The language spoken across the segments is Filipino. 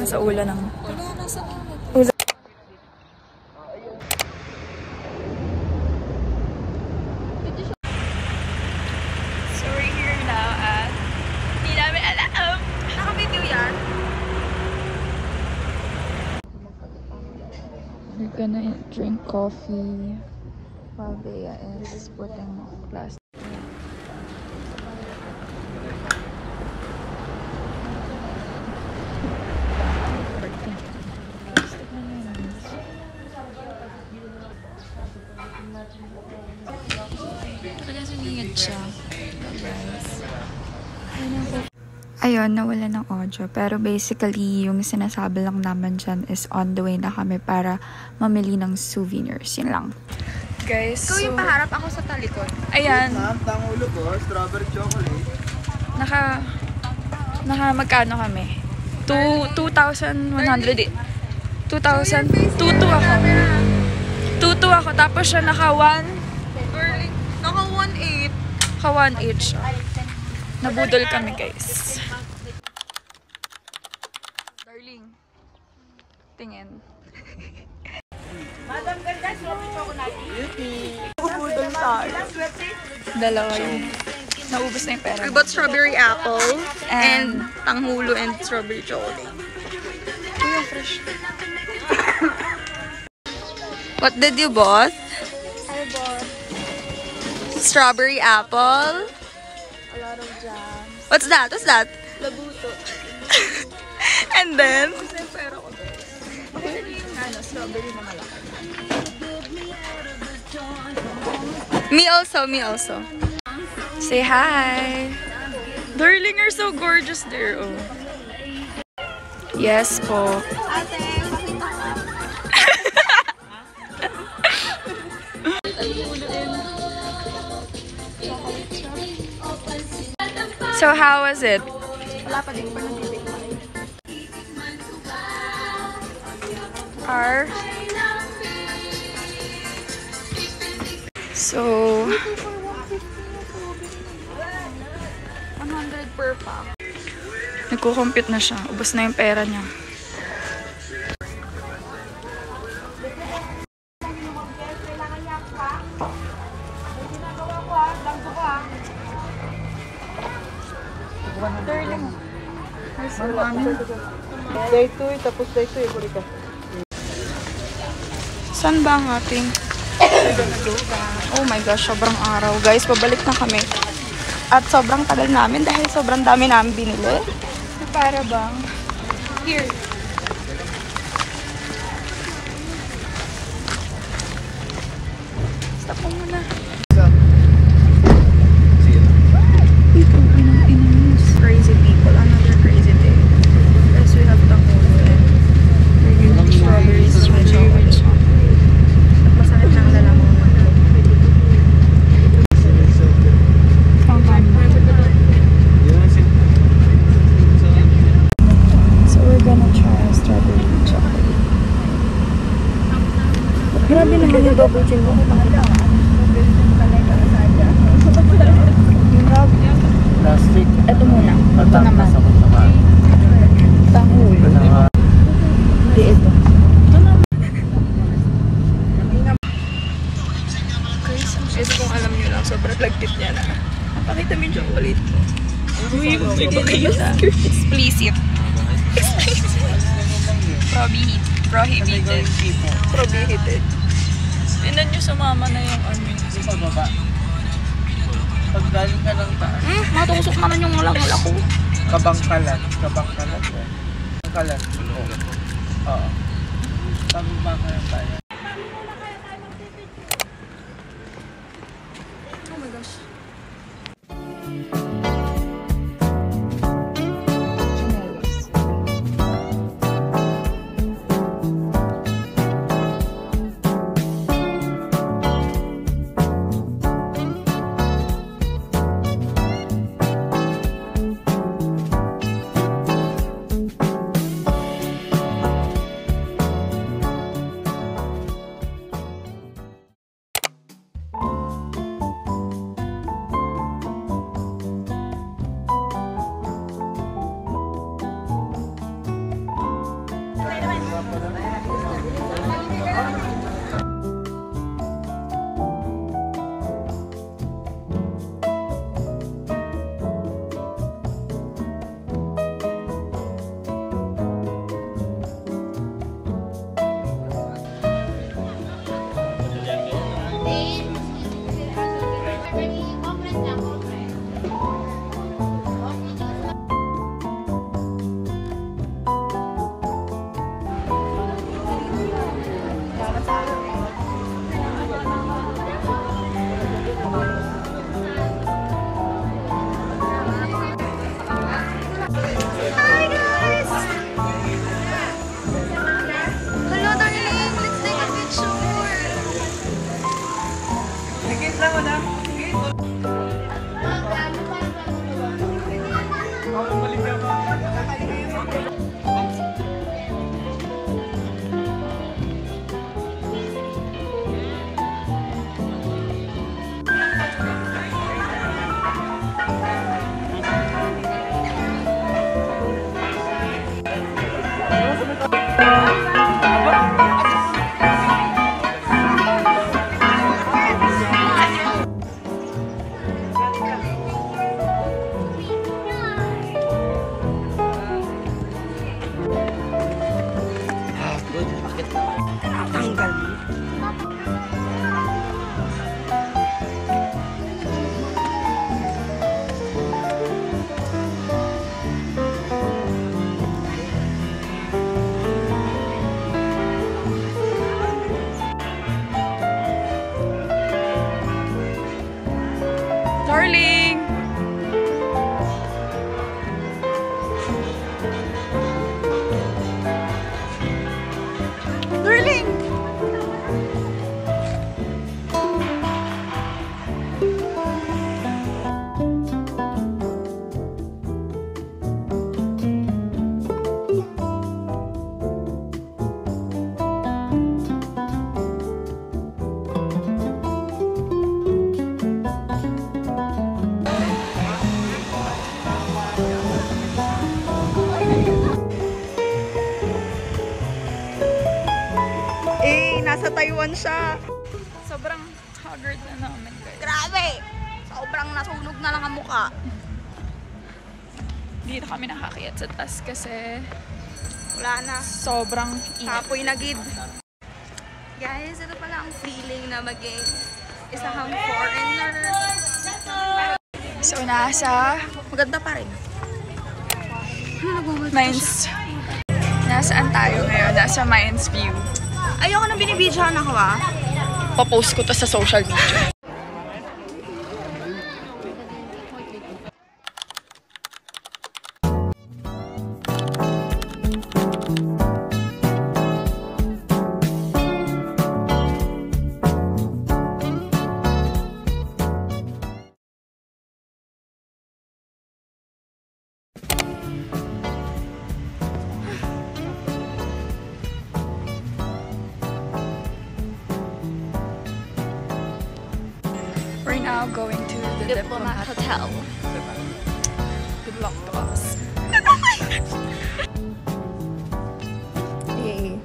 sa ulo ng... Wala, nasa namin. Ulo. So we're here now at... Hindi namin alam. Naka-video yan? We're gonna drink coffee while Bea is putting plastic. Ayun, nawala ng audio. Pero basically, yung sinasabi lang naman dyan is on the way na kami para mamili ng souvenirs. Yun lang. Guys, Ikaw yung paharap, ako sa talikod. Ayan. Ma'am, tangulo ko, strawberry chocolate. Naka magkano kami? 2,100. 2,000. 2,2 ako. 2,2 ako. Tapos siya naka 1. Naka 1.8. Naka 1,8 siya. Nabudol kami, guys. Darling. Tingin. Madam ganda, strawberry chocolate. Nabudol tayo. Dalawa yun. Naubos na yung pera. We bought strawberry apple and tanghulo and strawberry chocolate. Uy, fresh. What did you bought? I bought Strawberry apple. a lot of jams. What's that? What's that? Labuto. And then? Kasi yung pera ko, guys. Actually, yung strawberry na malaki. Me also, me also. Say hi! Darling, you're so gorgeous there, oh. Yes po. So how was it? Wala pa din pa natitikman. R. So 100 per pack. nagko-compute na siya. Ubos na yung pera niya. Darling. Daytoy, tapos daytoy, kulit ka. Saan ba ang ating? Oh my gosh, sobrang araw. Guys, babalik na kami. At sobrang tagal namin dahil sobrang dami namin binili. Para bang? Here. Stop mo muna. Crazy people. Another crazy day. Guys, we have the whole strawberries, chocolate. At masakit ng lalamunan. So we're gonna try strawberry chocolate. Grabe naman yung double chin mo. Plastic. Ito muna. Ito naman. Tanghul. Hindi ito. Guys, ito kung alam nyo lang, sobrang lagkit niya na. Pakita mo yung chocolate ko. Uy, explicit. Prohibited. Prohibited. Tingnan nyo, sumama na yung ano. Pababa. Pag galing ka ng taas. Matusok naman yung malangol ako. Kabangkalan. Kabangkalan. Kabangkalan. Oo. Pababa ka ng tayo. Oh my gosh. Darling! Darling! Nasa Taiwan siya. Sobrang haggard na namin, guys. Grabe! Sobrang nasunog na lang ang mukha. Dito kami nakakayat sa taas kasi Wala na. sobrang init. Kapoy na gid. Guys, ito pala ang feeling na maging isang foreigner. So, nasa Maganda pa rin. Mines. Nasaan tayo ngayon? Nasa Mines View. Ayoko nang binibidyohan ako Papost ko to sa social media. We're now going to the Diplomat Hotel. Good luck to us. Yay.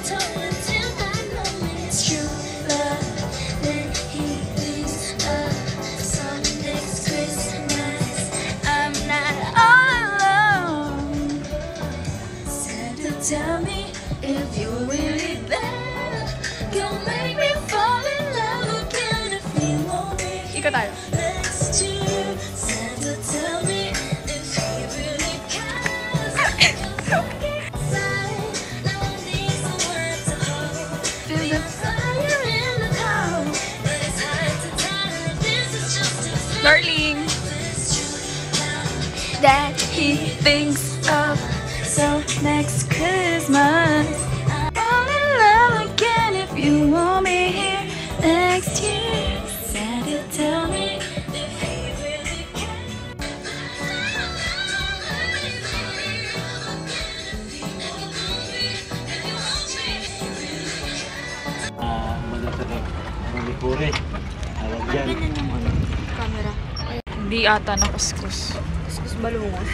Tell me. Tell me if you're really there. You'll make me fall in love again if you want me Ika tayo. next to you. Santa, tell me if he really cares. Inside, no one needs the word to hold. Feel the fire in the cold, but it's hard to tell if this is just a feeling. Darling! It's true now. That he thinks of. So next Christmas, Fall in love again if you want me here next year. Santa, tell me if he really cares. Manikure. Tawag yan. Camera. hindi ata nakuskus. Kuskus balungon.